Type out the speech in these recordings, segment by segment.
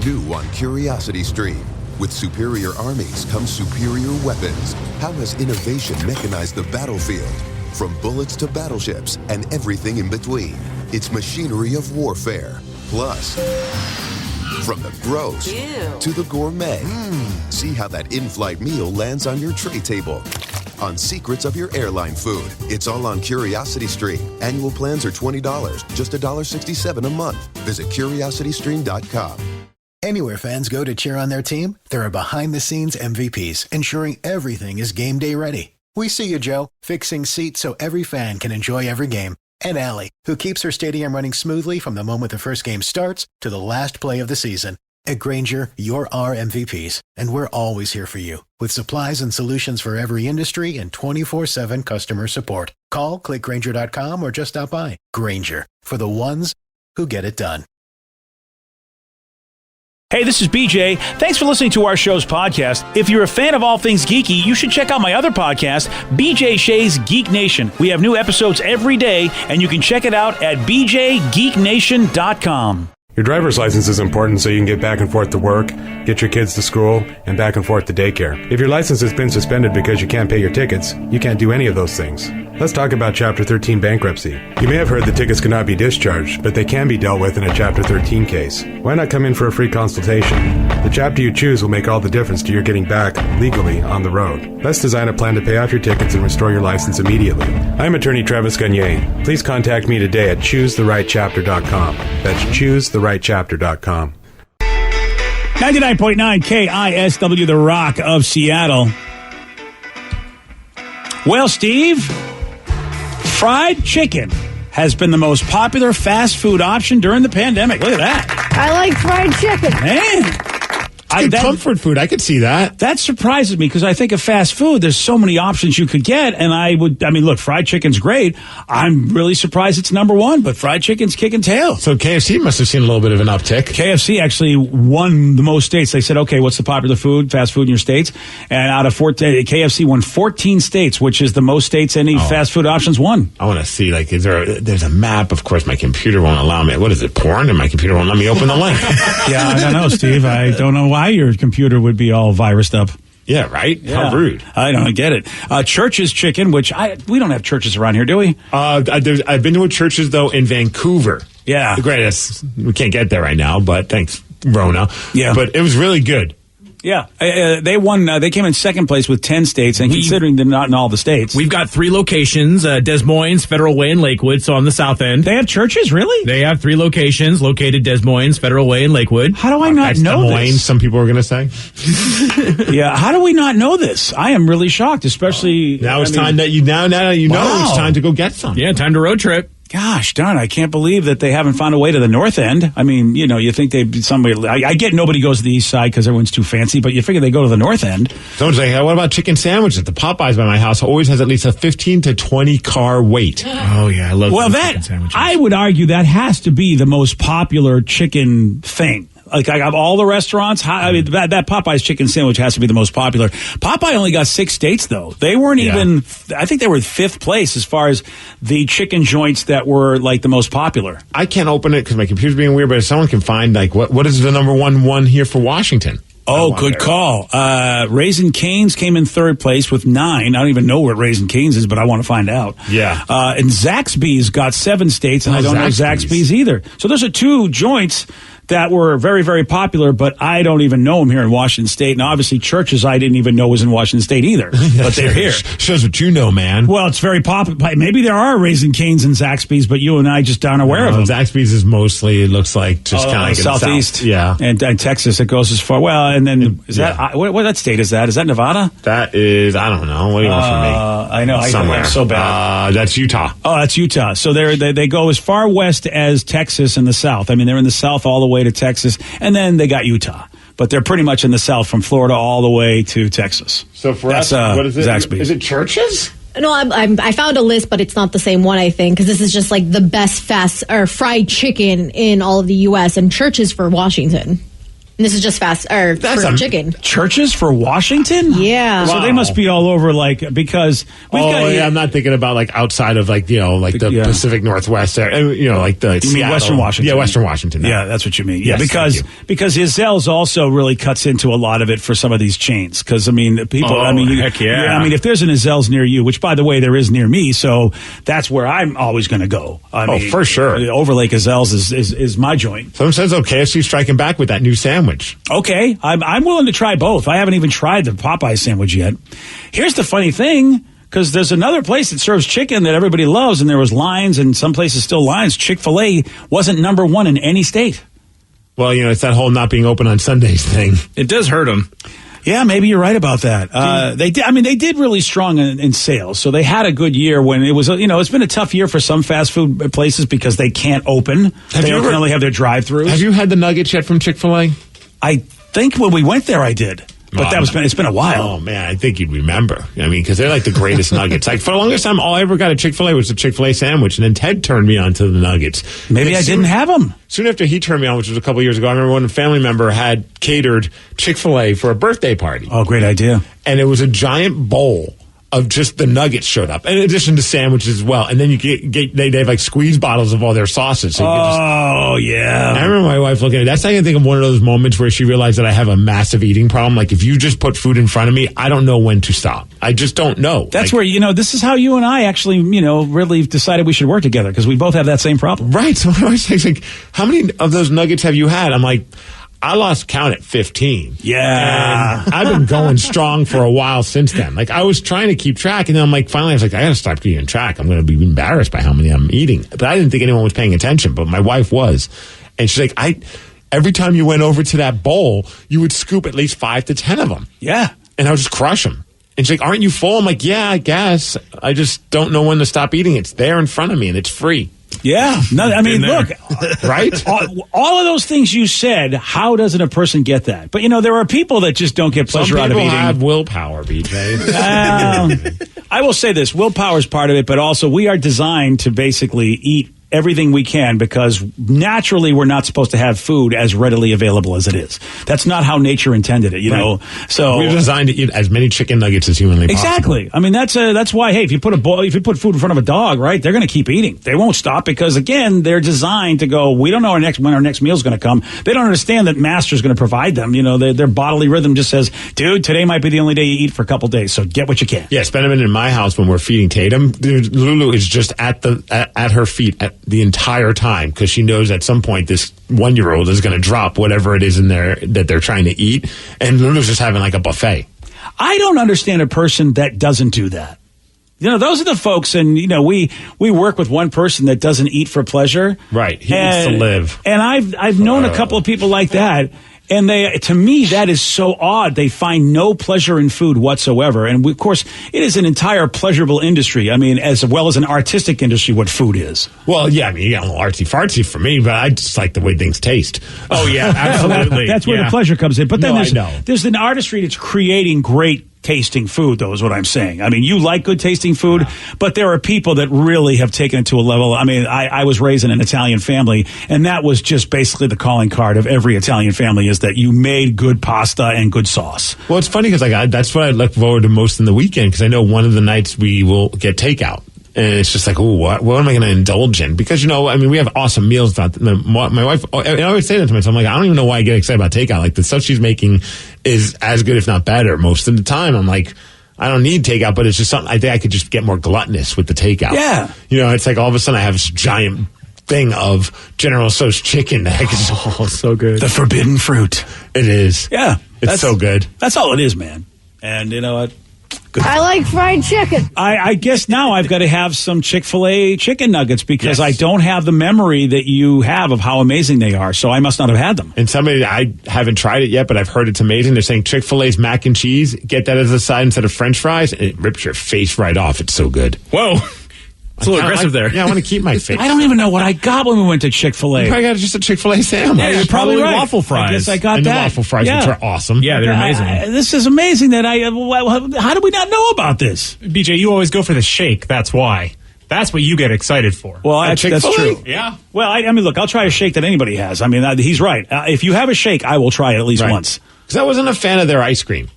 too on Curiosity Stream. With superior armies comes superior weapons. How has innovation mechanized the battlefield? From bullets to battleships and everything in between. It's machinery of warfare. Plus, from the gross to the gourmet. See how that in-flight meal lands on your tray table. On secrets of your airline food. It's all on Curiosity Stream. Annual plans are $20, just $1.67 a month. Visit curiositystream.com. Anywhere fans go to cheer on their team, there are behind-the-scenes MVPs ensuring everything is game day ready. We see you, Joe, fixing seats so every fan can enjoy every game. And Allie, who keeps her stadium running smoothly from the moment the first game starts to the last play of the season. At Grainger, you're our MVPs, and we're always here for you with supplies and solutions for every industry and 24/7 customer support. Call, click Grainger.com, or just stop by. Grainger, for the ones who get it done. Hey, this is BJ. Thanks for listening to our show's podcast. If you're a fan of all things geeky, you should check out my other podcast, BJ Shea's Geek Nation. We have new episodes every day, and you can check it out at bjgeeknation.com. Your driver's license is important so you can get back and forth to work, get your kids to school, and back and forth to daycare. If your license has been suspended because you can't pay your tickets, you can't do any of those things. Let's talk about Chapter 13 bankruptcy. You may have heard that tickets cannot be discharged, but they can be dealt with in a Chapter 13 case. Why not come in for a free consultation? The chapter you choose will make all the difference to your getting back legally on the road. Let's design a plan to pay off your tickets and restore your license immediately. I'm attorney Travis Gagne. Please contact me today at choosetherightchapter.com. That's choosetherightchapter.com. 99.9 KISW, The Rock of Seattle. Well, Steve, fried chicken has been the most popular fast food option during the pandemic. Look at that. I like fried chicken. Man. Comfort food. I could see that. That surprises me because I think of fast food, there's so many options you could get. And look, fried chicken's great. I'm really surprised it's number one, but fried chicken's kicking tail. So KFC must have seen a little bit of an uptick. KFC actually won the most states. They said, okay, what's the popular food, fast food in your states? And out of 14, KFC won 14 states, which is the most states any fast food options won. I want to see, there's a map. Of course, my computer won't allow me. What is it, porn? And my computer won't let me open the link. Yeah, I don't know, Steve. I don't know why your computer would be all virused up. Yeah, right? Yeah. How rude. I don't get it. Church's Chicken, which we don't have churches around here, do we? I've been to a churches, though, in Vancouver. Yeah. The greatest. We can't get there right now, but thanks, Rona. Yeah. But it was really good. Yeah, they won. They came in second place with 10 states, and considering they're not in all the states. We've got 3 locations, Des Moines, Federal Way, and Lakewood, so on the south end. They have churches, really? They have 3 locations located Des Moines, Federal Way, and Lakewood. How do I not know Des Moines, this? some people are going to say. Yeah, how do we not know this? I am really shocked, especially... Now it's time that you know it's time to go get some. Yeah, time to road trip. Gosh darn, I can't believe that they haven't found a way to the north end. I mean, you think I get nobody goes to the east side because everyone's too fancy, but you figure they go to the north end. Someone's like, hey, what about chicken sandwiches? The Popeyes by my house always has at least a 15 to 20 car wait. Oh, yeah, I love chicken sandwiches. I would argue that has to be the most popular chicken thing. Like, I have all the restaurants. That Popeye's chicken sandwich has to be the most popular. Popeye only got 6 states, though. They weren't even, I think they were 5th place as far as the chicken joints that were, the most popular. I can't open it because my computer's being weird, but if someone can find, what is the number one here for Washington? Oh, good call. Raising Cane's came in 3rd place with 9. I don't even know what Raising Cane's is, but I want to find out. Yeah. And Zaxby's got 7 states, and I don't know Zaxby's either. So those are 2 joints that were very, very popular, but I don't even know them here in Washington State. And obviously, Church's I didn't even know was in Washington State either, but they're here. Shows what you know, man. Well, it's very popular. Maybe there are Raising Cane's and Zaxby's, but you and I just aren't aware of them. Zaxby's is mostly, it looks like, just kind of southeast. South. Yeah. And Texas, it goes as far. Well, and then, what state is that? Is that Nevada? That is, I don't know. What do you want from me? I know. Somewhere. I'm so bad. That's Utah. Oh, that's Utah. So they go as far west as Texas in the south. I mean, they're in the south all the way to Texas. And then they got Utah. But they're pretty much in the south from Florida all the way to Texas. So for us, what is it? Zaxby's. Is it Church's? No, I found a list, but it's not the same one, I think, because this is just the best fried chicken in all of the U.S. and Church's for Washington. And this is just for chicken. Churches for Washington? Yeah. So they must be all over, because we've got. I'm not thinking about outside of the Pacific Northwest there. Like the. You mean Western Washington? Yeah, Western Washington. Yeah, that's what you mean. Yes, because Izell's also really cuts into a lot of it for some of these chains. Because people. Heck yeah. If there's an Izell's near you, which by the way there is near me, so that's where I'm always going to go. For sure. Overlake Izell's is my joint. Someone says, KFC striking back with that new sandwich. Okay, I'm willing to try both. I haven't even tried the Popeye sandwich yet. Here's the funny thing, because there's another place that serves chicken that everybody loves, and there was lines, and some places still lines. Chick-fil-A wasn't number one in any state. Well, it's that whole not being open on Sundays thing. It does hurt them. Yeah, maybe you're right about that. They did. They did really strong in sales, so they had a good year when it was. It's been a tough year for some fast food places because they can't open. They can only have their drive-throughs. Have you had the nuggets yet from Chick-fil-A? I think when we went there, I did. But it's been a while. Oh, man, I think you'd remember. Because they're like the greatest nuggets. For the longest time, all I ever got at Chick-fil-A was a Chick-fil-A sandwich. And then Ted turned me on to the nuggets. Maybe I didn't have them. Soon after he turned me on, which was a couple years ago, I remember when a family member had catered Chick-fil-A for a birthday party. Oh, great idea. And it was a giant bowl of just the nuggets showed up, in addition to sandwiches as well. And then they have squeeze bottles of all their sauces. So yeah. I remember my wife looking at it. That's I can think of one of those moments where she realized that I have a massive eating problem. If you just put food in front of me, I don't know when to stop. I just don't know. That's where, this is how you and I actually, really decided we should work together, because we both have that same problem. Right. So my wife's like, how many of those nuggets have you had? I'm like, I lost count at 15. Yeah. And I've been going strong for a while since then. I was trying to keep track, and then finally I was like, I got to stop keeping track. I'm going to be embarrassed by how many I'm eating. But I didn't think anyone was paying attention, but my wife was. And she's like, every time you went over to that bowl, you would scoop at least 5 to 10 of them. Yeah. And I would just crush them. And she's like, aren't you full? I'm like, yeah, I guess. I just don't know when to stop eating. It's there in front of me, and it's free. Yeah. No, look, right? All of those things you said, how doesn't a person get that? But, there are people that just don't get pleasure out of eating. Some people have willpower, BJ. I will say this. Willpower is part of it, but also we are designed to basically eat everything we can, because naturally we're not supposed to have food as readily available as it is. That's not how nature intended it, know. So we're designed to eat as many chicken nuggets as humanly possible. Exactly. That's why. Hey, if you put food in front of a dog, right, they're going to keep eating. They won't stop, because again, they're designed to go. We don't know when our next meal is going to come. They don't understand that master's going to provide them. Their bodily rhythm just says, dude, today might be the only day you eat for a couple days, so get what you can. Yeah, spend a minute in my house when we're feeding Tatum. Dude, Lulu is just at her feet the entire time, because she knows at some point this 1-year-old is going to drop whatever it is in there that they're trying to eat, and Lulu's just having a buffet. I don't understand a person that doesn't do that. Those are the folks, and we work with one person that doesn't eat for pleasure. Right, he needs to live. And I've known a couple of people like that. And to me, that is so odd. They find no pleasure in food whatsoever. And of course, it is an entire pleasurable industry. As well as an artistic industry, what food is. Well, yeah, you got a little artsy-fartsy for me, but I just like the way things taste. Oh, yeah, absolutely. That's where the pleasure comes in. But then there's an artistry that's creating great tasting food, though, is what I'm saying. You like good tasting food, but there are people that really have taken it to a level. I was raised in an Italian family, and that was just basically the calling card of every Italian family, is that you made good pasta and good sauce. Well, it's funny because that's what I look forward to most in the weekend, because I know one of the nights we will get takeout. And it's just what am I going to indulge in? Because, we have awesome meals. My wife, I always say that to myself. I'm like, I don't even know why I get excited about takeout. The stuff she's making is as good, if not better, most of the time. I'm like, I don't need takeout, but it's just something I think I could just get more gluttonous with the takeout. Yeah. It's all of a sudden I have this giant thing of General Tso's chicken that I can so good. The forbidden fruit. It is. Yeah. It's so good. That's all it is, man. And you know what? Good. I like fried chicken. I guess now I've got to have some Chick-fil-A chicken nuggets, because I don't have the memory that you have of how amazing they are, so I must not have had them. And I haven't tried it yet, but I've heard it's amazing. They're saying Chick-fil-A's mac and cheese, get that as a side instead of French fries, and it rips your face right off. It's so good. Whoa. It's a little aggressive there. Yeah, I want to keep my face. I don't even know what I got when we went to Chick-fil-A. You probably got just a Chick-fil-A sandwich. Yeah, you're probably right. Waffle fries. I guess I got and that. The waffle fries, which are awesome. Yeah, they're amazing. This is amazing that how do we not know about this? BJ, you always go for the shake. That's why. That's what you get excited for. Well, that's true. Yeah. Well, I mean, look, I'll try a shake that anybody has. I mean, he's right. If you have a shake, I will try it at least once. Because I wasn't a fan of their ice cream.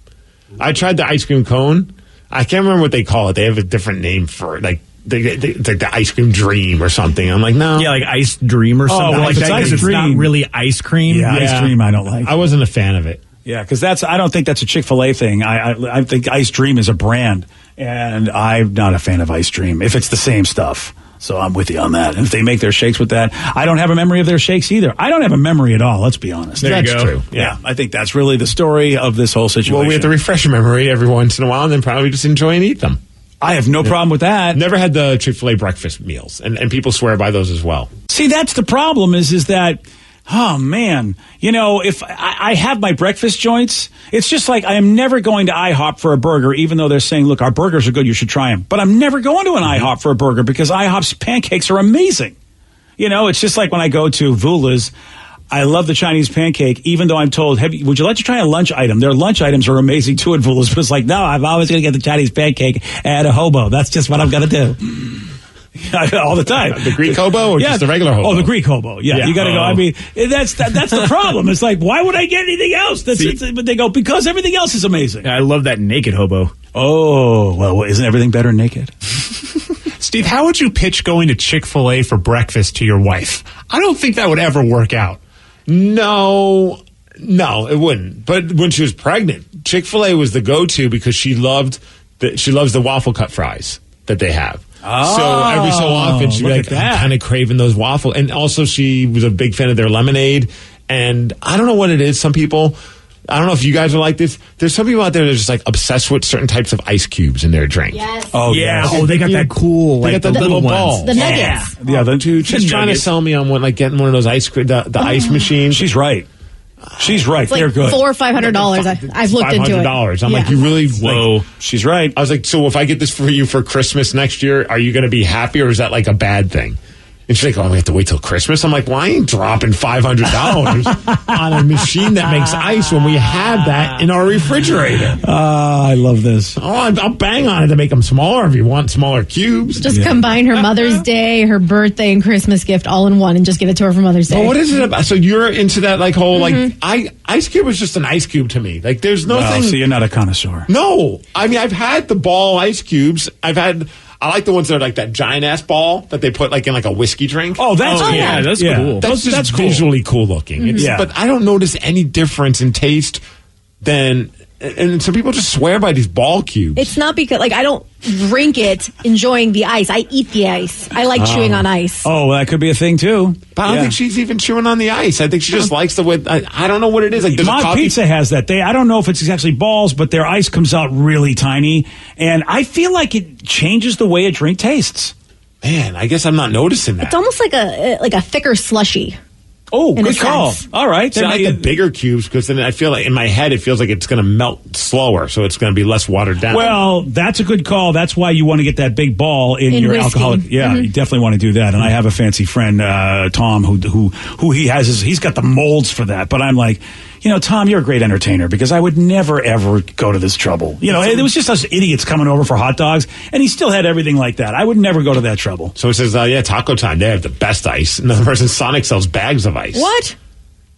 I tried the ice cream cone. I can't remember what they call it. They have a different name for it. Like, it's like the ice cream dream or something. I'm like, no. Yeah, like ice dream or something like that. Ice It's not cream. really ice cream. Yeah, ice cream I don't like. I wasn't a fan of it. Yeah, because I don't think that's a Chick-fil-A thing. I think Ice Dream is a brand, and I'm not a fan of Ice Dream if it's the same stuff. So I'm with you on that. And if they make their shakes with that, I don't have a memory of their shakes either. I don't have a memory at all, let's be honest. That's true. Yeah, I think that's really the story of this whole situation. Well, we have to refresh your memory every once in a while and then probably just enjoy and eat them. I have no problem with that. Never had the Chick-fil-A breakfast meals, and people swear by those as well. See, that's the problem is that, oh, man, if I have my breakfast joints, it's just like I am never going to IHOP for a burger, even though they're saying, look, our burgers are good, you should try them. But I'm never going to an IHOP for a burger because IHOP's pancakes are amazing. It's just like when I go to Vula's, I love the Chinese pancake, even though I'm told, would you like to try a lunch item? Their lunch items are amazing too at Vula's, but it's like, no, I'm always going to get the Chinese pancake and a hobo. That's just what I'm going to do. All the time. The Greek hobo or just the regular hobo? Oh, the Greek hobo. Yeah. You got to go. I mean, that's the problem. It's like, why would I get anything else? But they go, because everything else is amazing. I love that naked hobo. Oh, well, isn't everything better naked? Steve, how would you pitch going to Chick-fil-A for breakfast to your wife? I don't think that would ever work out. No, it wouldn't. But when she was pregnant, Chick-fil-A was the go-to because she loves the waffle cut fries that they have. Oh, so every so often she'd be like, I'm kind of craving those waffles. And also she was a big fan of their lemonade. And I don't know what it is. Some people, I don't know if you guys are like this. There's some people out there that are just like obsessed with certain types of ice cubes in their drink. Yes. Oh, yeah. Oh, they got that cool, they got the little balls. The nuggets. Yeah, the two Just trying to sell me on getting one of those ice cream, the ice machines. She's right. She's right. It's like They're good. $400 or $500. I've looked into it. I'm like, you really? Whoa. She's right. I was like, so if I get this for you for Christmas next year, are you going to be happy, or is that like a bad thing? And she's like, we have to wait till Christmas. I'm like, well, I ain't dropping $500 on a machine that makes ice when we have that in our refrigerator. I love this. Oh, I'll bang on it to make them smaller if you want smaller cubes. Just combine her Mother's Day, her birthday, and Christmas gift all in one and just give it to her for Mother's Day. Well, what is it about? So you're into that like whole ice cube is just an ice cube to me. Like there's nothing. So you're not a connoisseur. No, I mean I've had the ball ice cubes. I like the ones that are like that giant ass ball that they put like in like a whiskey drink. Oh, that's cool. Yeah, that's cool. That's cool. Visually cool looking. But I don't notice any difference in taste than. And some people just swear by these ball cubes. It's not because, I don't drink it enjoying the ice. I eat the ice. I like chewing on ice. Oh, well, that could be a thing, too. But I don't think she's even chewing on the ice. I think she just likes the way. I don't know what it is. Like, Mod Pizza has that. I don't know if it's actually balls, but their ice comes out really tiny. And I feel like it changes the way a drink tastes. Man, I guess I'm not noticing that. It's almost like a thicker slushy. Oh, in good a call. sense. All right. So I like the bigger cubes because then I feel like in my head it feels like it's going to melt slower, so it's going to be less watered down. Well, that's a good call. That's why you want to get that big ball in your whiskey. alcoholic. Yeah, you definitely want to do that. And I have a fancy friend, Tom, who he has. He's got the molds for that. But I'm like, Tom, you're a great entertainer because I would never ever go to this trouble. It was just us idiots coming over for hot dogs, and he still had everything like that. I would never go to that trouble. So it says, Taco Time, they have the best ice. Another person, Sonic sells bags of ice. What?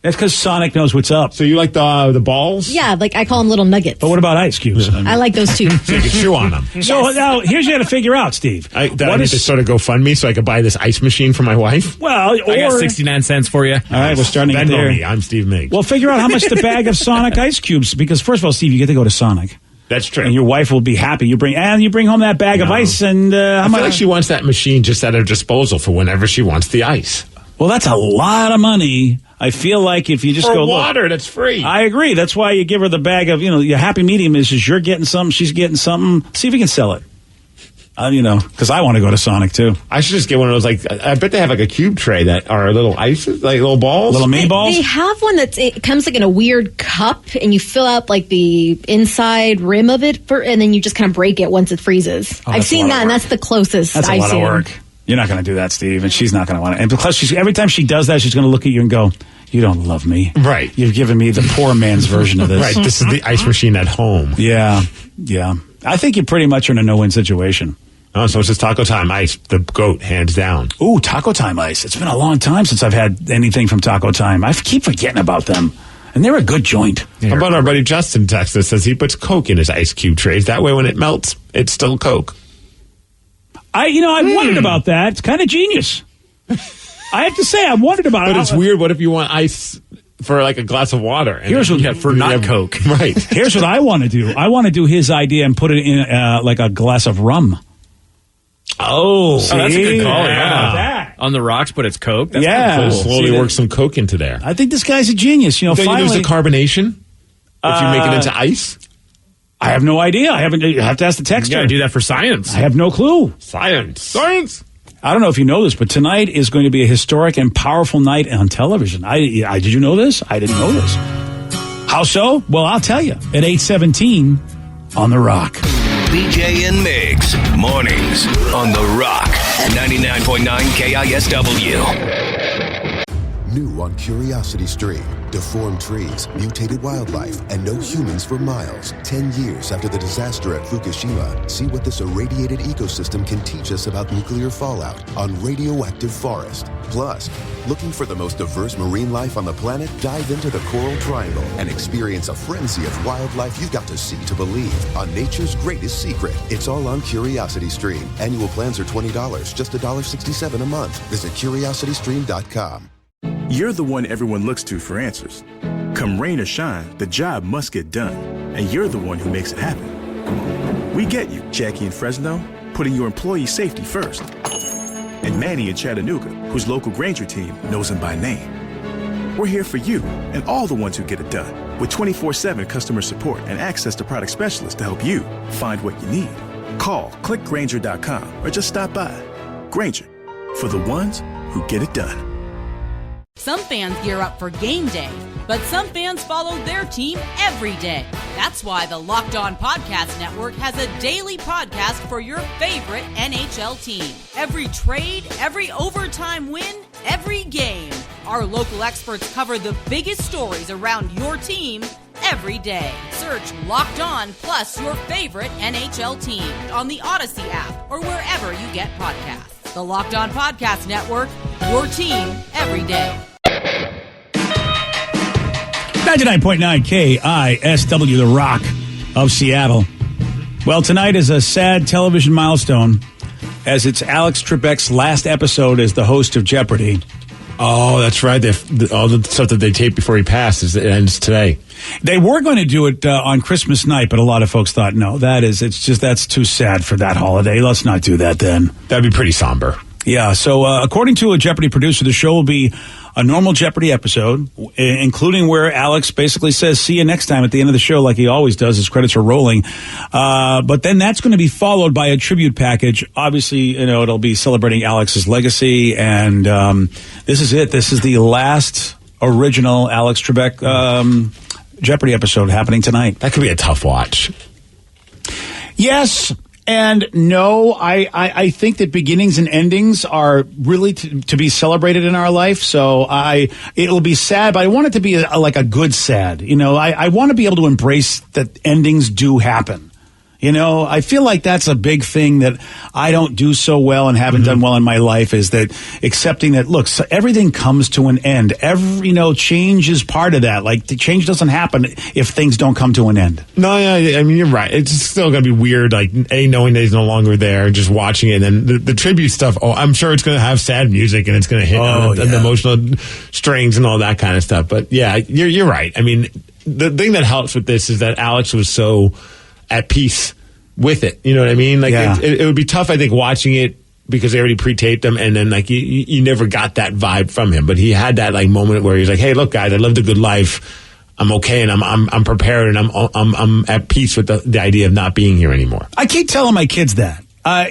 That's because Sonic knows what's up. So you like the balls? Yeah, I call them little nuggets. But what about ice cubes? I like those too. So you can chew on them. So now here's you got to figure out, Steve. I need to sort of GoFundMe so I could buy this ice machine for my wife. Well, I got 69 cents for you. All right, we're starting to get Venmo there. me. I'm Steve Miggs. Well, figure out how much the bag of Sonic ice cubes, because first of all, Steve, you get to go to Sonic. That's true. And your wife will be happy. You bring home that bag of ice, and I feel like she wants that machine just at her disposal for whenever she wants the ice. Well, that's a lot of money. I feel like if you just for go water, that's free. I agree. That's why you give her the bag of, your happy medium is you're getting something, she's getting something. See if you can sell it. Because I want to go to Sonic too. I should just get one of those. I bet they have a cube tray that are little ices, like little balls, little mini balls. They have one it comes in a weird cup, and you fill out the inside rim of it and then you just kind of break it once it freezes. I've seen that, and that's the closest. That's a lot of work. You're not going to do that, Steve, and she's not going to want it. And plus, every time she does that, she's going to look at you and go, "You don't love me, right? You've given me the poor man's version of this, right? This is the ice machine at home." Yeah. I think you pretty much are in a no-win situation. Oh, so it's just Taco Time Ice, the GOAT, hands down. Ooh, Taco Time Ice. It's been a long time since I've had anything from Taco Time. I keep forgetting about them. And they're a good joint. How about our buddy Justin Texas says he puts Coke in his ice cube trays. That way when it melts, it's still Coke. I wondered about that. It's kind of genius. I have to say, I wondered about it. But it's weird. What if you want ice for like a glass of water? And for not Coke. Right. Here's what I want to do. I want to do his idea and put it in like a glass of rum. Oh, that's a good call. Yeah. On the rocks, but it's Coke. That's Yeah. cool. Slowly work some Coke into there. I think this guy's a genius. Don't you finally, lose the carbonation if you make it into ice? I have no idea. I have to ask the texter. You got to do that for science. I have no clue. Science. I don't know if you know this, but tonight is going to be a historic and powerful night on television. Did you know this? I didn't know this. How so? Well, I'll tell you. At 8:17 on The Rock. BJ and Migs, mornings on The Rock, 99.9 KISW. New on Curiosity Stream. Deformed trees, mutated wildlife, and no humans for miles. 10 years after the disaster at Fukushima, see what this irradiated ecosystem can teach us about nuclear fallout on Radioactive Forest. Plus, looking for the most diverse marine life on the planet? Dive into the Coral Triangle and experience a frenzy of wildlife you've got to see to believe on nature's greatest secret. It's all on Curiosity Stream. Annual plans are $20, just $1.67 a month. Visit curiositystream.com. You're the one everyone looks to for answers. Come rain or shine, the job must get done. And you're the one who makes it happen. We get you, Jackie in Fresno, putting your employee safety first. And Manny in Chattanooga, whose local Granger team knows him by name. We're here for you and all the ones who get it done. With 24/7 customer support and access to product specialists to help you find what you need. Call, click Granger.com, or just stop by. Granger, for the ones who get it done. Some fans gear up for game day, but some fans follow their team every day. That's why the Locked On Podcast Network has a daily podcast for your favorite NHL team. Every trade, every overtime win, every game. Our local experts cover the biggest stories around your team every day. Search Locked On plus your favorite NHL team on the Odyssey app or wherever you get podcasts. The Locked On Podcast Network, your team every day. 99.9 KISW, The Rock of Seattle. Well, tonight is a sad television milestone as it's Alex Trebek's last episode as the host of Jeopardy. Oh, that's right. All the stuff that they taped before he passed it ends today. They were going to do it on Christmas night, but a lot of folks thought, no, that's too sad for that holiday. Let's not do that then. That'd be pretty somber. Yeah, so according to a Jeopardy producer, the show will be a normal Jeopardy episode, including where Alex basically says, see you next time at the end of the show, like he always does. His credits are rolling. But then that's going to be followed by a tribute package. Obviously, it'll be celebrating Alex's legacy. And this is it. This is the last original Alex Trebek Jeopardy episode happening tonight. That could be a tough watch. Yes. And no, I think that beginnings and endings are really to be celebrated in our life. So it'll be sad, but I want it to be like a good sad. I want to be able to embrace that endings do happen. I feel like that's a big thing that I don't do so well and haven't done well in my life, is that accepting that, look, so everything comes to an end. Change is part of that. Like, the change doesn't happen if things don't come to an end. No, yeah, I mean, you're right. It's still going to be weird, like, knowing that he's no longer there, just watching it. And then the tribute stuff, I'm sure it's going to have sad music and it's going to hit the emotional strings and all that kind of stuff. But, yeah, you're right. I mean, the thing that helps with this is that Alex was so at peace with it. You know what I mean? Like, it would be tough, I think, watching it because they already pre-taped him, and then like you never got that vibe from him. But he had that like moment where he's like, "Hey, look, guys, I lived a good life. I'm okay, and I'm prepared, and I'm at peace with the idea of not being here anymore." I keep telling my kids that. I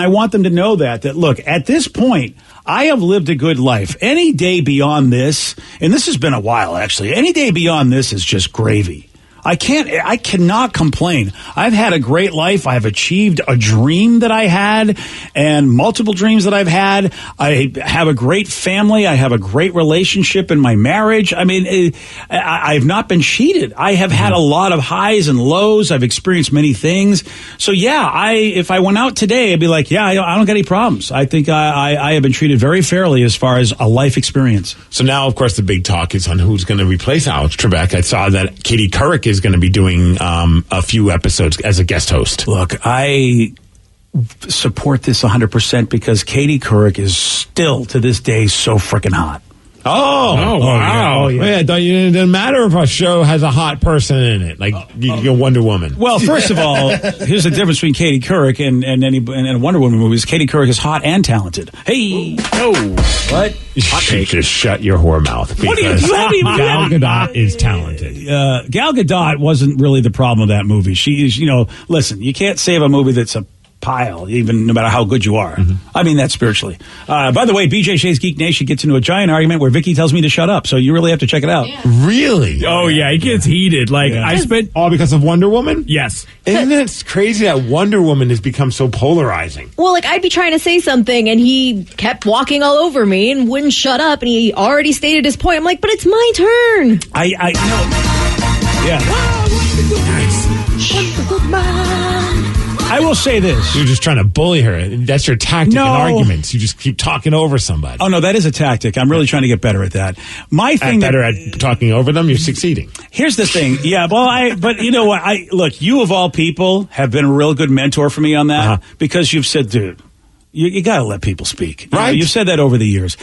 want them to know that look, at this point, I have lived a good life. Any day beyond this, and this has been a while actually, any day beyond this is just gravy. I cannot complain. I've had a great life. I've achieved a dream that I had and multiple dreams that I've had. I have a great family. I have a great relationship in my marriage. I mean, I've not been cheated. I have had a lot of highs and lows. I've experienced many things. So yeah, if I went out today, I'd be like, yeah, I don't get any problems. I think I have been treated very fairly as far as a life experience. So now, of course, the big talk is on who's going to replace Alex Trebek. I saw that Katie Couric is going to be doing a few episodes as a guest host. Look, I support this 100% because Katie Couric is still, to this day, so freaking hot. Oh, wow. Yeah. It doesn't matter if a show has a hot person in it, like Wonder Woman. Well, first of all, here's the difference between Katie Couric and a Wonder Woman movie. Katie Couric is hot and talented. Hey. What? Just shut your whore mouth. What do you haven't even Gal Gadot is talented. Gal Gadot wasn't really the problem of that movie. She is, listen, you can't save a movie that's a pile, even no matter how good you are. I mean that spiritually. By the way, BJ Shea's Geek Nation gets into a giant argument where Vicky tells me to shut up, so you really have to check it out. Yeah. Really? Oh yeah, it gets heated. Like I spent all because of Wonder Woman? Yes. Isn't it crazy that Wonder Woman has become so polarizing? Well, like I'd be trying to say something and he kept walking all over me and wouldn't shut up, and he already stated his point. I'm like, but it's my turn. I know. Yeah. I will say this. You're just trying to bully her. That's your tactic in arguments. You just keep talking over somebody. Oh, no, that is a tactic. I'm really trying to get better at that. Better at talking over them, you're succeeding. Here's the thing. Yeah, well, but you know what? Look, you of all people have been a real good mentor for me on that because you've said, dude, you got to let people speak. Right. You've said that over the years.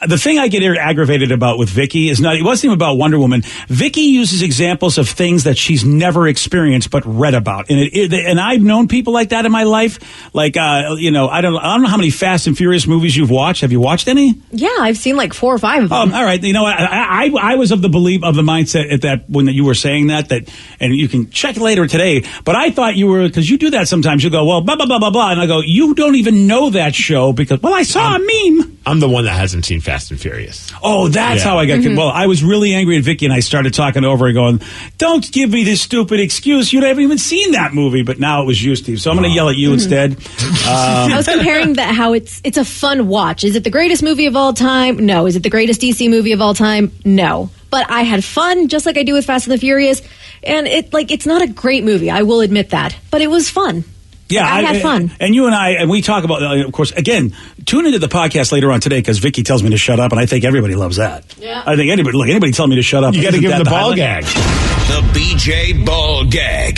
The thing I get aggravated about with Vicky it wasn't even about Wonder Woman. Vicky uses examples of things that she's never experienced but read about. And I've known people like that in my life. Like, I don't know how many Fast and Furious movies you've watched. Have you watched any? Yeah, I've seen like 4 or 5 of them. All right. You know what? I was of the mindset at that when you were saying that, and you can check it later today, but I thought you were, because you do that sometimes. You go, well, blah, blah, blah, blah, blah. And I go, you don't even know that show because, well, I saw a meme. I'm the one that hasn't seen Fast and Furious. Oh, that's how I got. Well, I was really angry at Vicky, and I started talking over and going, "Don't give me this stupid excuse. You haven't even seen that movie." But now it was you, Steve. So I'm going to yell at you instead. I was comparing that how it's a fun watch. Is it the greatest movie of all time? No. Is it the greatest DC movie of all time? No. But I had fun, just like I do with Fast and the Furious. And it's not a great movie. I will admit that, but it was fun. Yeah, I had fun. And you and we talk about, of course, again, tune into the podcast later on today because Vicky tells me to shut up, and I think everybody loves that. Yeah. I think anybody tell me to shut up. You got to give them the ball gag. The BJ ball gag.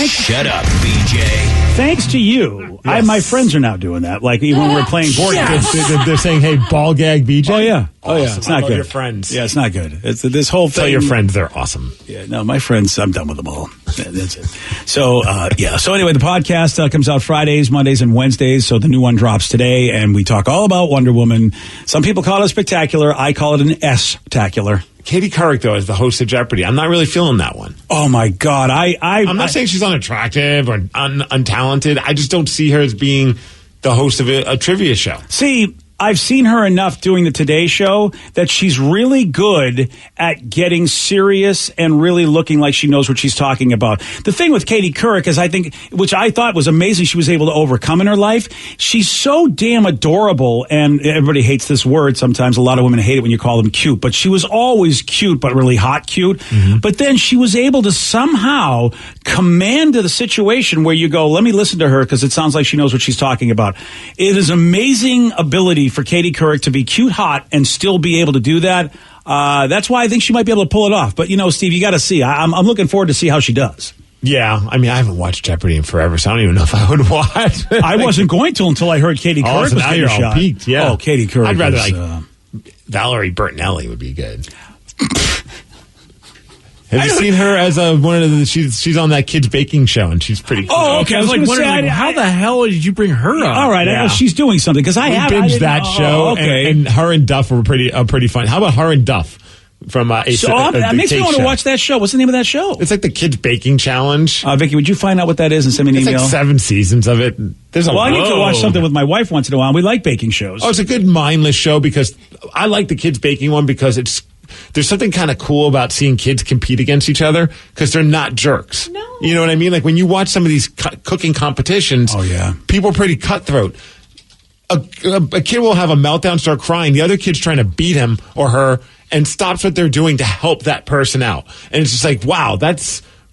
Shut up, BJ. Thanks to you, my friends are now doing that. Like even when we're playing board games, they're saying, "Hey, ball gag, BJ." Oh yeah, awesome. It's not good. Your friends, yeah, it's not good. It's this whole thing. Tell your friends they're awesome. Yeah, no, my friends, I'm done with them all. That's it. So So anyway, the podcast comes out Fridays, Mondays, and Wednesdays. So the new one drops today, and we talk all about Wonder Woman. Some people call it spectacular. I call it an S-tacular. Katie Couric, though, is the host of Jeopardy. I'm not really feeling that one. Oh, my God. I'm not saying she's unattractive or untalented. I just don't see her as being the host of a trivia show. See, I've seen her enough doing the Today Show that she's really good at getting serious and really looking like she knows what she's talking about. The thing with Katie Couric is, I think, which I thought was amazing, she was able to overcome in her life. She's so damn adorable, and everybody hates this word sometimes. A lot of women hate it when you call them cute, but she was always cute, but really hot cute. Mm-hmm. But then she was able to somehow command the situation where you go, let me listen to her because it sounds like she knows what she's talking about. It is amazing ability for Katie Couric to be cute, hot, and still be able to do that. That's why I think she might be able to pull it off. But, Steve, you got to see. I'm looking forward to see how she does. Yeah. I mean, I haven't watched Jeopardy in forever, so I don't even know if I would watch. I wasn't going to until I heard Katie Couric was getting a shot. Peaked, yeah. Oh, Katie Couric. I'd rather, Valerie Bertinelli would be good. Have you seen her as one of the? She's on that kids baking show, and she's pretty cool. Oh, okay. I was wondering, how the hell did you bring her up? All right, I know she's doing something because I binged that show. Okay, and her and Duff were pretty fun. How about her and Duff from? That makes me want to watch that show. What's the name of that show? It's like the kids baking challenge. Vicky, would you find out what that is and send me an email? It's like 7 seasons of it. I need to watch something with my wife once in a while. We like baking shows. Oh, it's a good mindless show because I like the kids baking one because it's there's something kind of cool about seeing kids compete against each other because they're not jerks. No. You know what I mean? Like when you watch some of these cooking competitions, people are pretty cutthroat. A kid will have a meltdown, start crying. The other kid's trying to beat him or her and stops what they're doing to help that person out. And it's just like, wow,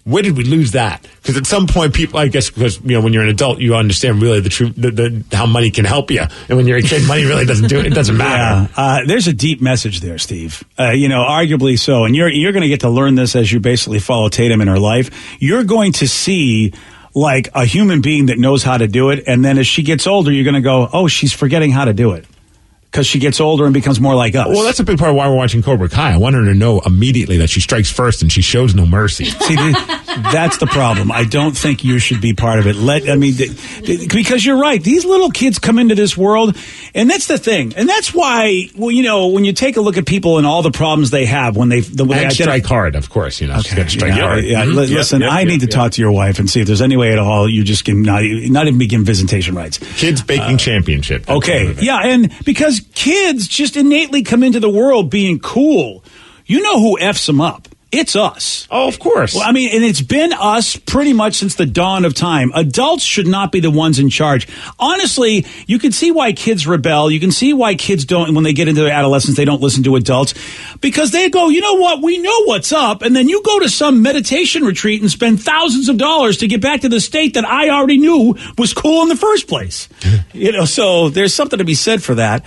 where did we lose that? Because at some point, people, I guess, because when you're an adult, you understand really the truth, how money can help you, and when you're a kid, money really doesn't do it. It doesn't matter. There's a deep message there, Steve. Arguably so, and you're going to get to learn this as you basically follow Tatum in her life. You're going to see like a human being that knows how to do it, and then as she gets older, you're going to go, oh, she's forgetting how to do it. Because she gets older and becomes more like us. Well, that's a big part of why we're watching Cobra Kai. I want her to know immediately that she strikes first and she shows no mercy. See, that's the problem. I don't think you should be part of it. Because you're right. These little kids come into this world, and that's the thing. And that's why, when you take a look at people and all the problems they have when they strike hard, of course. She's got to strike hard. Yeah. Listen, I need to talk to your wife and see if there's any way at all you just can not even begin visitation rights. Kids Baking Championship. Okay. Yeah, and because kids just innately come into the world being cool. You know who F's them up? It's us. Oh, of course. Well, and it's been us pretty much since the dawn of time. Adults should not be the ones in charge. Honestly, you can see why kids rebel. You can see why kids don't, when they get into their adolescence, they don't listen to adults. Because they go, you know what? We know what's up. And then you go to some meditation retreat and spend thousands of dollars to get back to the state that I already knew was cool in the first place. So there's something to be said for that.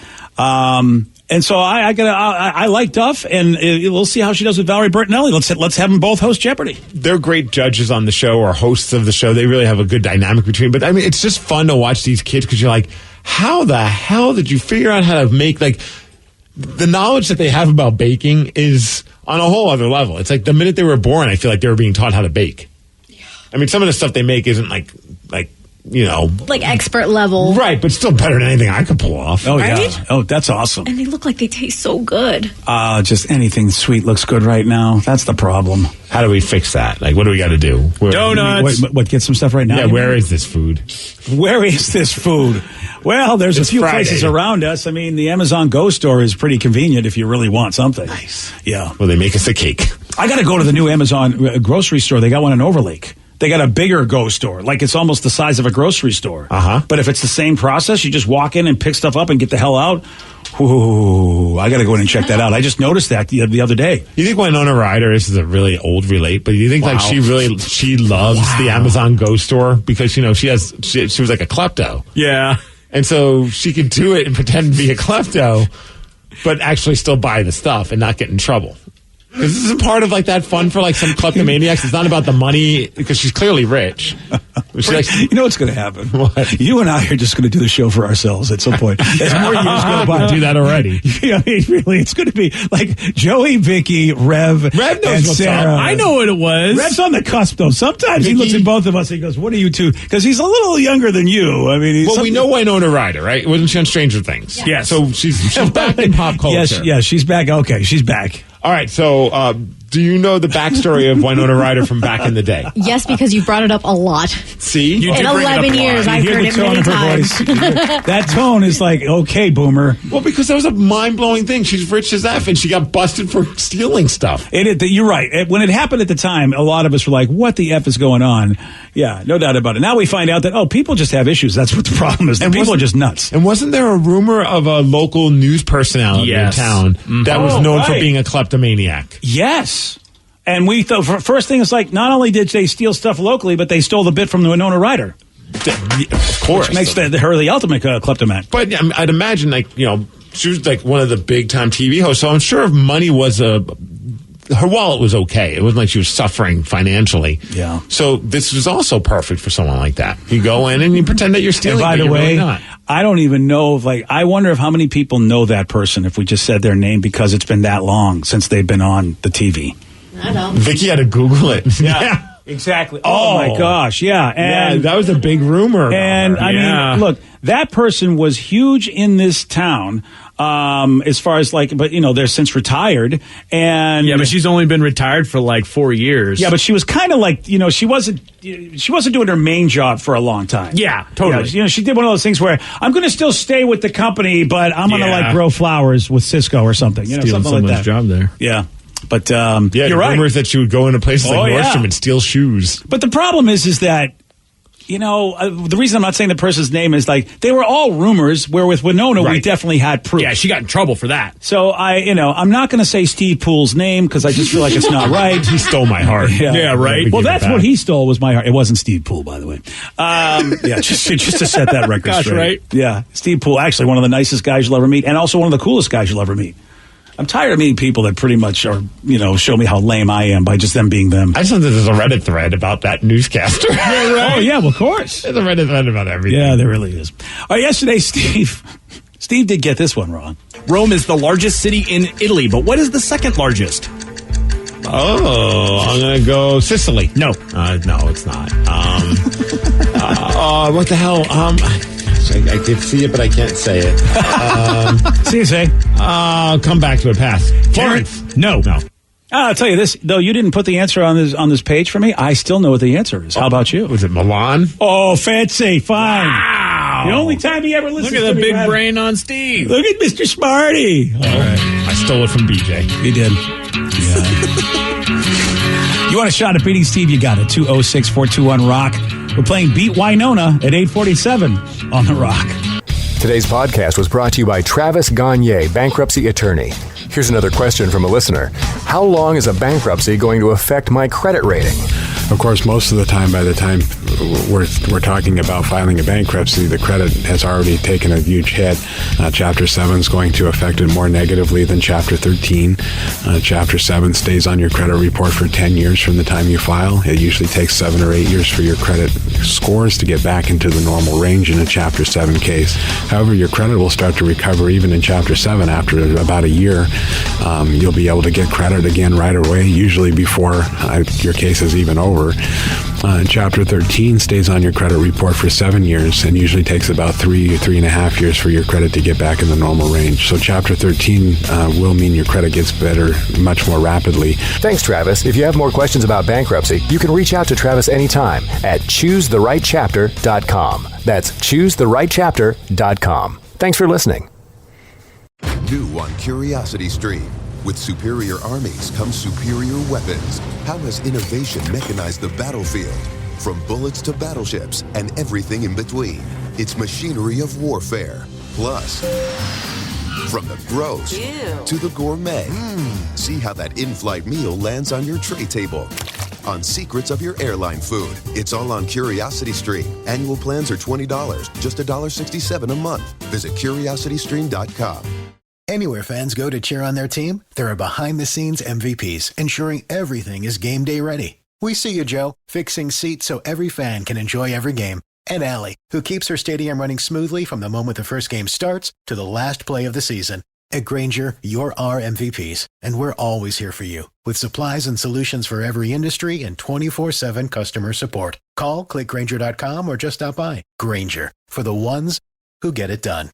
And so I like Duff, and we'll see how she does with Valerie Bertinelli. Let's have them both host Jeopardy. They're great judges on the show or hosts of the show. They really have a good dynamic between. But it's just fun to watch these kids because you're like, how the hell did you figure out how to make the knowledge that they have about baking is on a whole other level. It's like the minute they were born, I feel like they were being taught how to bake. Yeah. Some of the stuff they make isn't like expert level. Right, but still better than anything I could pull off. Oh, right? Yeah. Oh, that's awesome. And they look like they taste so good. Just anything sweet looks good right now. That's the problem. How do we fix that? What do we got to do? Donuts. What, get some stuff right now? Yeah, where is this food? Where is this food? Well, there's a few places around us. The Amazon Go store is pretty convenient if you really want something. Nice. Yeah. Well, they make us a cake. I got to go to the new Amazon grocery store. They got one in Overlake. They got a bigger Go store. It's almost the size of a grocery store. Uh-huh. But if it's the same process, you just walk in and pick stuff up and get the hell out. Ooh, I got to go in and check that out. I just noticed that the other day. You think Winona Ryder, this is a really old relate, but you think she loves the Amazon Go store because, she was like a klepto. Yeah. And so she could do it and pretend to be a klepto, but actually still buy the stuff and not get in trouble. Because this isn't part of that fun for some kleptomaniacs. It's not about the money because she's clearly rich. You know what's going to happen? What? You and I are just going to do the show for ourselves at some point. As more years go by, do that already. Really, it's going to be like Joey, Vicky, Rev knows and what's Sarah. I know what it was. Rev's on the cusp, though. Sometimes Vicky, he looks at both of us and he goes, "What are you two?" Because he's a little younger than you. We know Winona Ryder, right? Wasn't she on Stranger Things? Yeah. So she's back in pop culture. Yes, she's back. Okay, she's back. All right, so do you know the backstory of Winona Ryder from back in the day? Yes, because you brought it up a lot. See? You in do bring it up 11 a lot. years, I've heard it many times. That tone is like, okay, boomer. Well, because that was a mind-blowing thing. She's rich as F, and she got busted for stealing stuff. You're right. When it happened at the time, a lot of us were like, what the F is going on? Yeah, no doubt about it. Now we find out that, people just have issues. That's what the problem is. People are just nuts. And wasn't there a rumor of a local news personality in town that was known for being a kleptomaniac? Yes. And we thought, first thing is not only did they steal stuff locally, but they stole the bit from the Winona Ryder. Of course. Which makes her the ultimate kleptoman. But I'd imagine, she was one of the big-time TV hosts, so I'm sure if money was her wallet was okay. It wasn't like she was suffering financially. Yeah. So this was also perfect for someone like that. You go in and you pretend that you're stealing, and by the way, really not. I don't even know if I wonder if how many people know that person if we just said their name because it's been that long since they've been on the TV. I know. Vicky had to Google it. Yeah. Exactly. Oh my gosh. Yeah. And that was a big rumor. And I mean, look, that person was huge in this town. As far as but they're since retired, and yeah, but she's only been retired for like 4 years. Yeah, but she was kind of she wasn't doing her main job for a long time. Yeah, totally. Yeah, she did one of those things where I'm going to still stay with the company, but I'm going to grow flowers with Cisco or something. Stealing something someone's like that. job there. Yeah. But you're right. Rumors that she would go into places like Nordstrom and steal shoes. But the problem is that the reason I'm not saying the person's name is they were all rumors. Where with Winona, we definitely had proof. Yeah, she got in trouble for that. So I'm not going to say Steve Poole's name because I just feel like it's not right. He stole my heart. Yeah, right. Well, that's what he stole was my heart. It wasn't Steve Poole, by the way. Just to set that record straight. Right? Yeah, Steve Poole, actually one of the nicest guys you'll ever meet, and also one of the coolest guys you'll ever meet. I'm tired of meeting people that pretty much are, show me how lame I am by just them being them. I just know there's a Reddit thread about that newscaster. Yeah, right. Oh, yeah, well, of course. There's a Reddit thread about everything. Yeah, there really is. All right, yesterday, Steve did get this one wrong. Rome is the largest city in Italy, but what is the second largest? Oh, I'm going to go Sicily. No. No, it's not. What the hell? I can see it, but I can't say it. See you say. Come back to it. Pass. Florence. No. I'll tell you this, though you didn't put the answer on this page for me, I still know what the answer is. How about you? Was it Milan? Oh, fancy. Fine. Wow. The only time he ever listens to me. Look at the big brain on Steve. Look at Mr. Smarty. All right. I stole it from BJ. He did. Yeah. You want a shot at beating Steve? You got it. 206-421-ROCK. We're playing Beat Winona at 8:47 on The Rock. Today's podcast was brought to you by Travis Gagne, bankruptcy attorney. Here's another question from a listener. How long is a bankruptcy going to affect my credit rating? Of course, most of the time, by the time we're talking about filing a bankruptcy, the credit has already taken a huge hit. Chapter 7 is going to affect it more negatively than Chapter 13. Chapter 7 stays on your credit report for 10 years from the time you file. It usually takes 7 or 8 years for your credit scores to get back into the normal range in a Chapter 7 case. However, your credit will start to recover even in Chapter 7 after about a year. You'll be able to get credit again right away, usually before your case is even over. Chapter 13 stays on your credit report for 7 years and usually takes about 3.5 years for your credit to get back in the normal range. So Chapter 13 will mean your credit gets better much more rapidly. Thanks, Travis. If you have more questions about bankruptcy, you can reach out to Travis anytime at choosetherightchapter.com. That's choosetherightchapter.com. Thanks for listening. New on Curiosity Stream. With superior armies comes superior weapons. How has innovation mechanized the battlefield? From bullets to battleships and everything in between. It's machinery of warfare. Plus, from the gross to the gourmet. See how that in-flight meal lands on your tray table. On secrets of your airline food. It's all on Curiosity Stream. Annual plans are $20, just $1.67 a month. Visit curiositystream.com. Anywhere fans go to cheer on their team, there are behind-the-scenes MVPs ensuring everything is game day ready. We see you, Joe, fixing seats so every fan can enjoy every game. And Allie, who keeps her stadium running smoothly from the moment the first game starts to the last play of the season. At Grainger, you're our MVPs, and we're always here for you with supplies and solutions for every industry and 24/7 customer support. Call, click Grainger.com, or just stop by. Grainger, for the ones who get it done.